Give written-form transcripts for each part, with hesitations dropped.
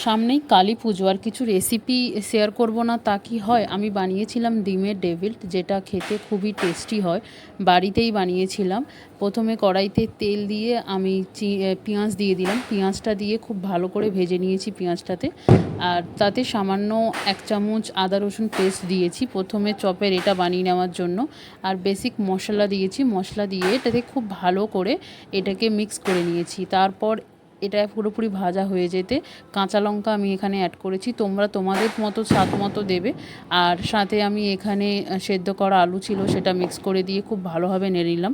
সামনেই কালী পুজো, আর কিছু recipe share করব না তা কি হয়। আমি বানিয়েছিলাম ডিমের ডেভিল, যেটা খেতে খুবই টেস্টি হয়। বাড়িতেই বানিয়েছিলাম। প্রথমে কড়াইতে তেল দিয়ে আমি পেঁয়াজ দিয়ে দিলাম। পেঁয়াজটা দিয়ে খুব ভালো করে ভেজে নিয়েছি পেঁয়াজটাতে। আর তাতে সামান্য 1 চামচ আদা রসুন পেস্ট দিয়েছি প্রথমে চপের এটা বানিয়ে নেওয়ার জন্য। আর বেসিক মশলা দিয়েছি, মশলা দিয়ে এটাতে খুব ভালো করে এটাকে মিক্স করে নিয়েছি। তারপর এটা পুরোপুরি ভাজা হয়ে যেতে কাঁচা লঙ্কা আমি এখানে অ্যাড করেছি, তোমরা তোমাদের মতো স্বাদ মতো দেবে। আর সাথে আমি এখানে সেদ্ধ করা আলু ছিল, সেটা মিক্স করে দিয়ে খুব ভালোভাবে নেড়ে নিলাম।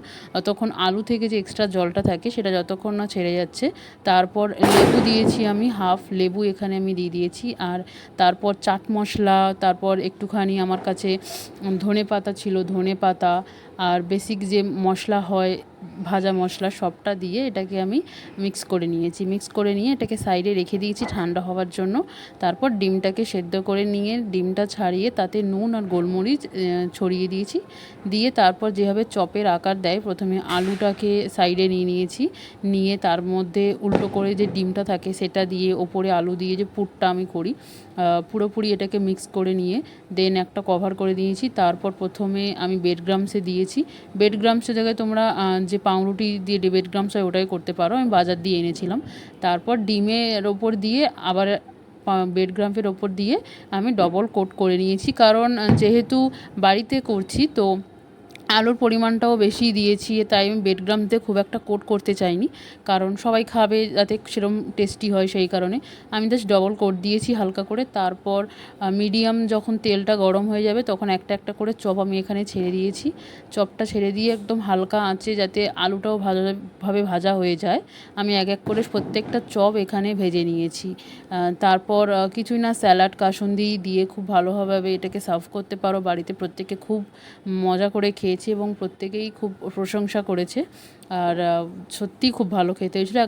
তখন আলু থেকে যে এক্সট্রা জলটা থাকে সেটা যতক্ষণ না ছেড়ে যাচ্ছে। তারপর লেবু দিয়েছি, আমি হাফ লেবু এখানে আমি দিয়ে দিয়েছি। আর তারপর চাট মশলা, তারপর একটুখানি আমার কাছে ধনে পাতা ছিল, ধনে পাতা, আর বেসিক যে মশলা হয় ভাজা মশলা, সবটা দিয়ে এটাকে আমি মিক্স করে নিয়েছি। মিক্স করে নিয়ে এটাকে সাইডে রেখে দিয়েছি ঠান্ডা হওয়ার জন্য। তারপর ডিমটাকে সেদ্ধ করে নিয়ে ডিমটা ছাড়িয়ে তাতে নুন আর গোলমরিচ ছড়িয়ে দিয়েছি। দিয়ে তারপর যেভাবে চপের আকার দেয়, প্রথমে আলুটাকে সাইডে নিয়ে নিয়েছি, নিয়ে তার মধ্যে উল্টো করে যে ডিমটা থাকে সেটা দিয়ে, ওপরে আলু দিয়ে যে পুরটা আমি করি, পুরোপুরি এটাকে মিক্স করে নিয়ে দেন একটা কভার করে দিয়েছি। তারপর প্রথমে আমি ব্রেড ক্রাম্বসে দিয়েছি। ব্রেড ক্রাম্বসের জায়গায় তোমরা যে পাউরুটি দিয়ে ব্রেড ক্রাম্বস হয় ওটাই করতে পারো, আমি বাজার দিয়ে এনেছিলাম। তারপর ডিমের ওপর দিয়ে আবার ব্রেড ক্রাম্বের ওপর দিয়ে আমি ডবল কোট করে নিয়েছি, কারণ যেহেতু বাড়িতে করছি তো আলুর পরিমাণটাও বেশি দিয়েছি, তাই আমি ব্রেড ক্রাম্ব দিয়ে খুব একটা কোট করতে চাইনি, কারণ সবাই খাবে যাতে সেরকম টেস্টি হয়, সেই কারণে আমি জাস্ট ডবল কোট দিয়েছি হালকা করে। তারপর মিডিয়াম যখন তেলটা গরম হয়ে যাবে তখন একটা একটা করে চপ আমি এখানে ছেড়ে দিয়েছি। চপটা ছেড়ে দিয়ে একদম হালকা আঁচে, যাতে আলুটাও ভালোভাবে ভাজা হয়ে যায়, আমি এক এক করে প্রত্যেকটা চপ এখানে ভেজে নিয়েছি। তারপর কিছুই না, স্যালাড কাসুন্দি দিয়ে খুব ভালোভাবে এটাকে সার্ভ করতে পারো। বাড়িতে প্রত্যেকে খুব মজা করে খেয়েছে এবং প্রত্যেকেই খুব প্রশংসা করেছে। আর সত্যিই খুব ভালো খেতে হয়েছিল।